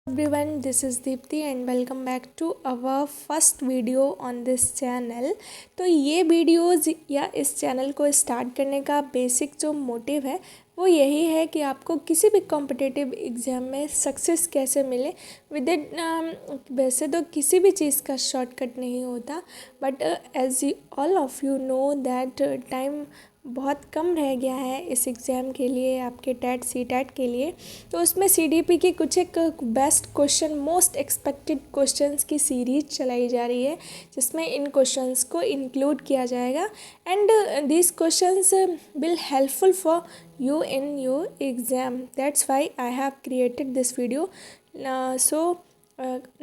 Everyone, this is Deepti and welcome back to our first video on this channel। तो ये videos या इस channel को start करने का बेसिक जो मोटिव है वो यही है कि आपको किसी भी कॉम्पिटिटिव एग्ज़ाम में सक्सेस कैसे मिले विद इन। वैसे तो किसी भी चीज़ का शॉर्टकट नहीं होता, but as all of you know that time बहुत कम रह गया है इस एग्ज़ाम के लिए, आपके टेट सी टेट के लिए। तो उसमें सीडीपी की कुछ एक best question, most expected questions की सीरीज चलाई जा रही है जिसमें इन क्वेश्चंस को इंक्लूड किया जाएगा and these questions will helpful for you in your exam। that's why I have created this video।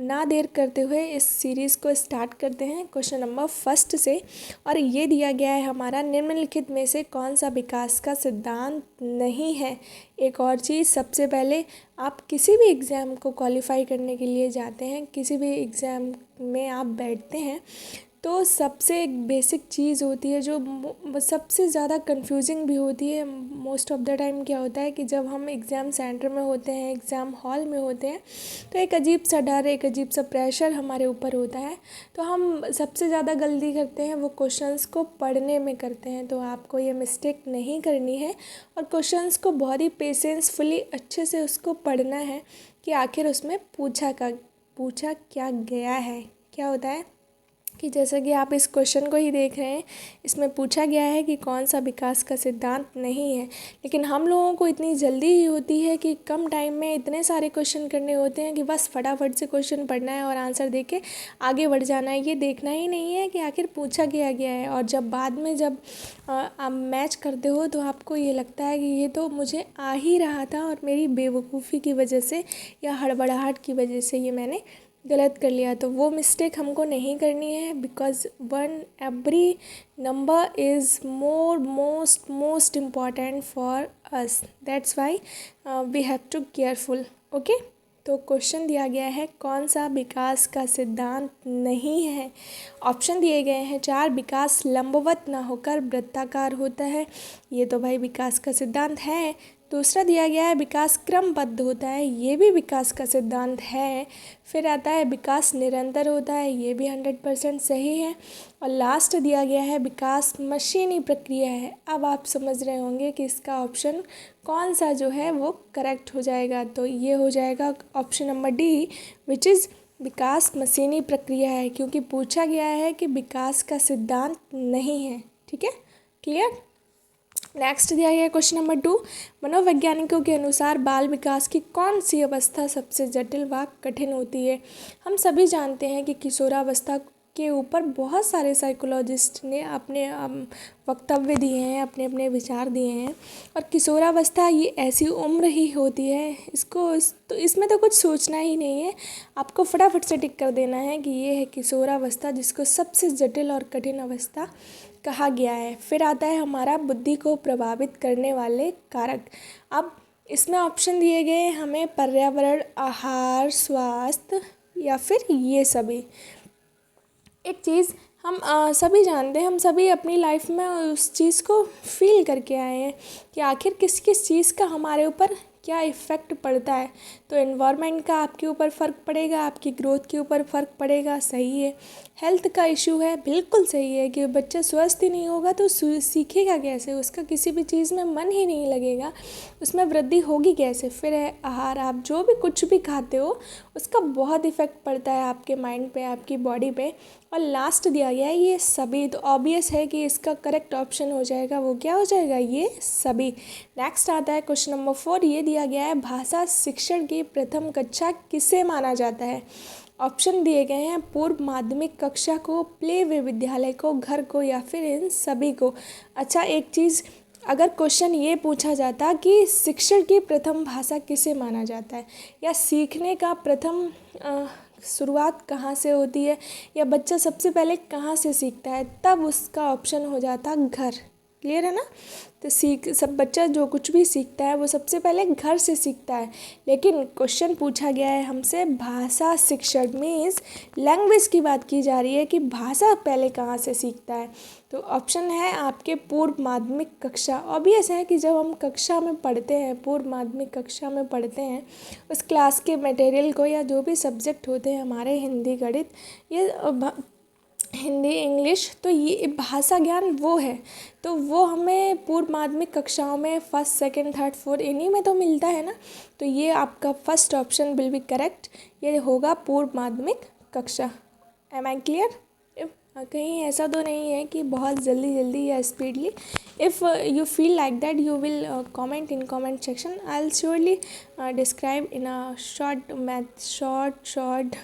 ना देर करते हुए इस सीरीज़ को स्टार्ट करते हैं क्वेश्चन नंबर फर्स्ट से। और ये दिया गया है हमारा, निम्नलिखित में से कौन सा विकास का सिद्धांत नहीं है। एक और चीज़, सबसे पहले आप किसी भी एग्ज़ाम को क्वालिफाई करने के लिए जाते हैं, किसी भी एग्ज़ाम में आप बैठते हैं तो सबसे एक बेसिक चीज़ होती है जो सबसे ज़्यादा कंफ्यूजिंग भी होती है मोस्ट ऑफ द टाइम। क्या होता है कि जब हम एग्ज़ाम सेंटर में होते हैं, एग्ज़ाम हॉल में होते हैं, तो एक अजीब सा डर, एक अजीब सा प्रेशर हमारे ऊपर होता है। तो हम सबसे ज़्यादा गलती करते हैं वो क्वेश्चंस को पढ़ने में करते हैं। तो आपको ये मिस्टेक नहीं करनी है और क्वेश्चंस को बहुत ही पेशेंसफुली अच्छे से उसको पढ़ना है कि आखिर उसमें पूछा क्या गया है। क्या होता है कि जैसा कि आप इस क्वेश्चन को ही देख रहे हैं, इसमें पूछा गया है कि कौन सा विकास का सिद्धांत नहीं है। लेकिन हम लोगों को इतनी जल्दी ही होती है कि कम टाइम में इतने सारे क्वेश्चन करने होते हैं कि बस फटाफट से क्वेश्चन पढ़ना है और आंसर दे के आगे बढ़ जाना है। ये देखना ही नहीं है कि आखिर पूछा गया है। और जब बाद में जब आप मैच करते हो तो आपको ये लगता है कि ये तो मुझे आ ही रहा था और मेरी बेवकूफ़ी की वजह से या हड़बड़ाहट की वजह से ये मैंने गलत कर लिया। तो वो मिस्टेक हमको नहीं करनी है, because every number is most important for us. That's why we have to careful. Okay, तो क्वेश्चन दिया गया है कौन सा विकास का सिद्धांत नहीं है। ऑप्शन दिए गए हैं 4। विकास लंबवत ना होकर वृत्ताकार होता है, ये तो भाई विकास का सिद्धांत है। दूसरा दिया गया है विकास क्रमबद्ध होता है, ये भी विकास का सिद्धांत है। फिर आता है विकास निरंतर होता है, ये भी 100% सही है। और लास्ट दिया गया है विकास मशीनी प्रक्रिया है। अब आप समझ रहे होंगे कि इसका ऑप्शन कौन सा जो है वो करेक्ट हो जाएगा। तो ये हो जाएगा option number D, which is विकास मशीनी प्रक्रिया है, क्योंकि पूछा गया है कि विकास का सिद्धांत नहीं है। ठीक है, क्लियर। नेक्स्ट दिया गया क्वेश्चन नंबर 2। मनोवैज्ञानिकों के अनुसार बाल विकास की कौन सी अवस्था सबसे जटिल व कठिन होती है। हम सभी जानते हैं कि किशोरावस्था के ऊपर बहुत सारे साइकोलॉजिस्ट ने अपने वक्तव्य दिए हैं, अपने अपने विचार दिए हैं। और किशोरावस्था ये ऐसी उम्र ही होती है, तो इसमें तो कुछ सोचना ही नहीं है, आपको फटाफट से टिक कर देना है कि ये है किशोरावस्था, जिसको सबसे जटिल और कठिन अवस्था कहा गया है। फिर आता है हमारा बुद्धि को प्रभावित करने वाले कारक। अब इसमें ऑप्शन दिए गए हमें पर्यावरण, आहार, स्वास्थ्य या फिर ये सभी। एक चीज़ हम सभी जानते हैं, हम सभी अपनी लाइफ में उस चीज़ को फील करके आए हैं कि आखिर किस किस चीज़ का हमारे ऊपर क्या इफ़ेक्ट पड़ता है। तो एनवायरनमेंट का आपके ऊपर फ़र्क पड़ेगा, आपकी ग्रोथ के ऊपर फ़र्क पड़ेगा, सही है। हेल्थ का इशू है, बिल्कुल सही है कि बच्चा स्वस्थ ही नहीं होगा तो सीखेगा कैसे, उसका किसी भी चीज़ में मन ही नहीं लगेगा, उसमें वृद्धि होगी कैसे। फिर है आहार, आप जो भी कुछ भी खाते हो उसका बहुत इफ़ेक्ट पड़ता है आपके माइंड पे, आपकी बॉडी पे। और लास्ट दिया गया है ये सभी, तो ऑब्वियस है कि इसका करेक्ट ऑप्शन हो जाएगा, वो क्या हो जाएगा, ये सभी। नेक्स्ट आता है क्वेश्चन नंबर 4। ये दिया गया है भाषा शिक्षण की प्रथम कक्षा किसे माना जाता है। ऑप्शन दिए गए हैं पूर्व माध्यमिक कक्षा को, प्ले वे विद्यालय को, घर को या फिर इन सभी को। अच्छा, एक चीज़, अगर क्वेश्चन ये पूछा जाता कि शिक्षण की प्रथम भाषा किसे माना जाता है, या सीखने का प्रथम शुरुआत कहाँ से होती है, या बच्चा सबसे पहले कहाँ से सीखता है, तब उसका ऑप्शन हो जाता घर। क्लियर है ना। तो सब बच्चा जो कुछ भी सीखता है वो सबसे पहले घर से सीखता है, लेकिन क्वेश्चन पूछा गया है हमसे भाषा शिक्षण, मीन्स लैंग्वेज की बात की जा रही है कि भाषा पहले कहाँ से सीखता है। तो ऑप्शन है आपके पूर्व माध्यमिक कक्षा। ऑब्वियस है कि जब हम कक्षा में पढ़ते हैं, पूर्व माध्यमिक कक्षा में पढ़ते हैं, उस क्लास के मटेरियल को या जो भी सब्जेक्ट होते हैं हमारे, हिंदी, गणित, ये हिंदी, इंग्लिश, तो ये भाषा ज्ञान वो है, तो वो हमें पूर्व माध्यमिक कक्षाओं में फर्स्ट, सेकंड, थर्ड, फोर्थ इन्हीं में तो मिलता है ना। तो ये आपका first option will be correct, ये होगा पूर्व माध्यमिक कक्षा। Am I clear. कहीं ऐसा तो नहीं है कि बहुत जल्दी जल्दी या speedly. If you feel like that you will comment in comment section, I will surely describe in a short math, short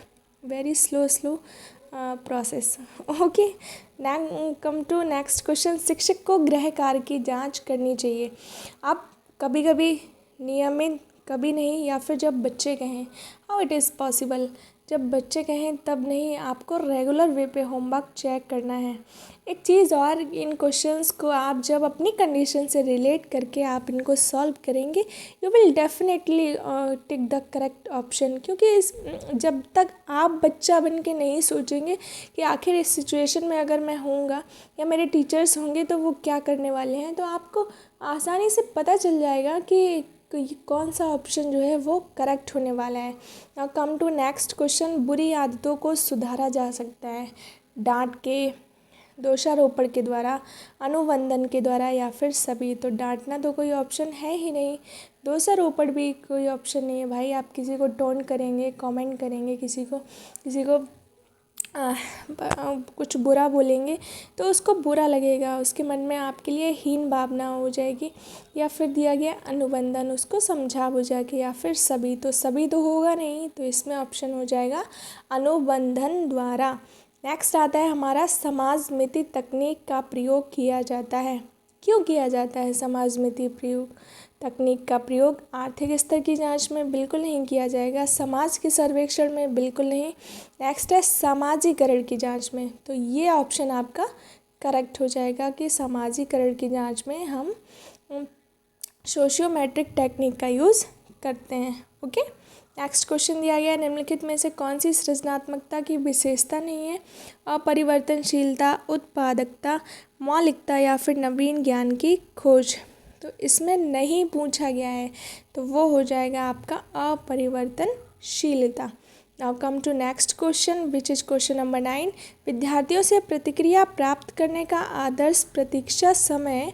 very slow process. Okay, come to next question. शिक्षक को गृह कार्य की जांच करनी चाहिए। आप कभी कभी नियमित, कभी नहीं, या फिर जब बच्चे कहें। हाउ इट इज़ पॉसिबल, जब बच्चे कहें तब नहीं, आपको रेगुलर वे पे होमवर्क चेक करना है। एक चीज़ और, इन क्वेश्चंस को आप जब अपनी कंडीशन से रिलेट करके आप इनको सॉल्व करेंगे, you will definitely tick the correct option. क्योंकि जब तक आप बच्चा बन के नहीं सोचेंगे कि आखिर इस सिचुएशन में अगर मैं होऊंगा या मेरे टीचर्स होंगे तो वो क्या करने वाले हैं, तो आपको आसानी से पता चल जाएगा कि कौन सा ऑप्शन जो है वो करेक्ट होने वाला है। Now come to next question. बुरी आदतों को सुधारा जा सकता है डांट के, दोषारोपण के द्वारा, अनुबंधन के द्वारा, या फिर सभी। तो डांटना तो कोई ऑप्शन है ही नहीं, दोषारोपण भी कोई ऑप्शन नहीं है। भाई आप किसी को टोंट करेंगे, कमेंट करेंगे, किसी को कुछ बुरा बोलेंगे तो उसको बुरा लगेगा, उसके मन में आपके लिए हीन भावना हो जाएगी। या फिर दिया गया अनुबंधन, उसको समझा बुझा के, या फिर सभी। तो सभी तो होगा नहीं, तो इसमें ऑप्शन हो जाएगा अनुबंधन द्वारा। नेक्स्ट आता है हमारा, समाजमिति तकनीक का प्रयोग किया जाता है। क्यों किया जाता है समाजमिति तकनीक का प्रयोग? आर्थिक स्तर की जांच में बिल्कुल नहीं किया जाएगा, समाज के सर्वेक्षण में बिल्कुल नहीं। नेक्स्ट है सामाजिकरण की जांच में। तो ये ऑप्शन आपका करेक्ट हो जाएगा कि सामाजिकरण की जांच में हम सोशियोमेट्रिक टेक्निक का यूज़ करते हैं। ओके, नेक्स्ट क्वेश्चन दिया गया है, निम्नलिखित में से कौन सी सृजनात्मकता की विशेषता नहीं है? अपरिवर्तनशीलता, उत्पादकता, मौलिकता, या फिर नवीन ज्ञान की खोज। तो इसमें नहीं पूछा गया है, तो वो हो जाएगा आपका अपरिवर्तनशीलता। Now come to next question which is question number 9। विद्यार्थियों से प्रतिक्रिया प्राप्त करने का आदर्श प्रतीक्षा समय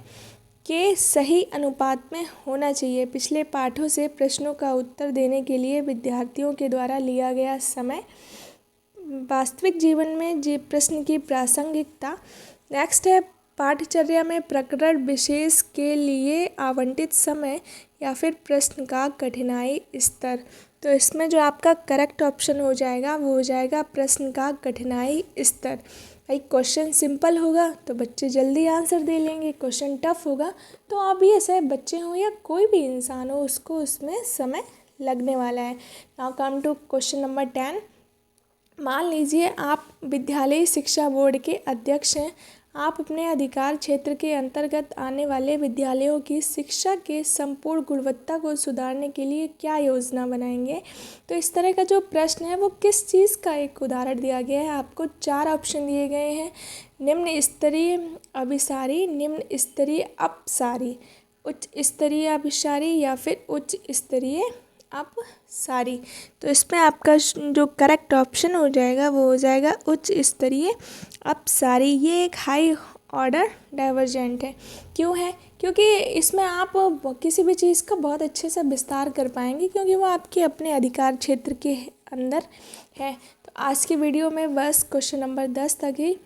के सही अनुपात में होना चाहिए। पिछले पाठों से प्रश्नों का उत्तर देने के लिए विद्यार्थियों के द्वारा लिया गया समय, वास्तविक जीवन में जी प्रश्न की प्रासंगिकता। नेक्स्ट है पाठचर्या में प्रकरण विशेष के लिए आवंटित समय, या फिर प्रश्न का कठिनाई स्तर। तो इसमें जो आपका करेक्ट ऑप्शन हो जाएगा वो हो जाएगा प्रश्न का कठिनाई स्तर। भाई क्वेश्चन सिंपल होगा तो बच्चे जल्दी आंसर दे लेंगे, क्वेश्चन टफ होगा तो ऑब्वियस है बच्चे हों या कोई भी इंसान हो उसको उसमें समय लगने वाला है। Now come to question number 10। मान लीजिए आप विद्यालयी शिक्षा बोर्ड के अध्यक्ष हैं। आप अपने अधिकार क्षेत्र के अंतर्गत आने वाले विद्यालयों की शिक्षा के संपूर्ण गुणवत्ता को सुधारने के लिए क्या योजना बनाएंगे? तो इस तरह का जो प्रश्न है वो किस चीज़ का एक उदाहरण दिया गया है। आपको 4 ऑप्शन दिए गए हैं, निम्न स्तरीय अभिसारी, निम्न स्तरीय अपसारी, उच्च स्तरीय अभिसारी, या फिर उच्च स्तरीय अपसारी। तो इसमें आपका जो करेक्ट ऑप्शन हो जाएगा वो हो जाएगा उच्च स्तरीय अपसारी। ये एक हाई ऑर्डर डाइवर्जेंट है। क्यों है? क्योंकि इसमें आप किसी भी चीज़ का बहुत अच्छे से विस्तार कर पाएंगे, क्योंकि वो आपके अपने अधिकार क्षेत्र के अंदर है। तो आज की वीडियो में बस क्वेश्चन नंबर 10 तक ही।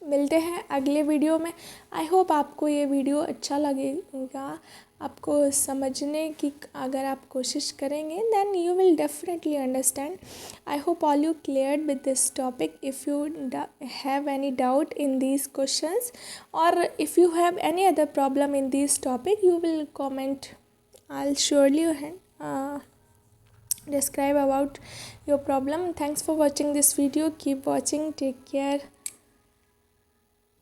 मिलते हैं अगले वीडियो में। आई होप आपको ये वीडियो अच्छा लगेगा, आपको समझने की अगर आप कोशिश करेंगे then you will definitely understand. I hope all you cleared with this topic. If you have any doubt in these questions और if you have any other problem in this topic you will comment. I'll surely describe about your problem. Thanks for watching this video. Keep watching. Take care.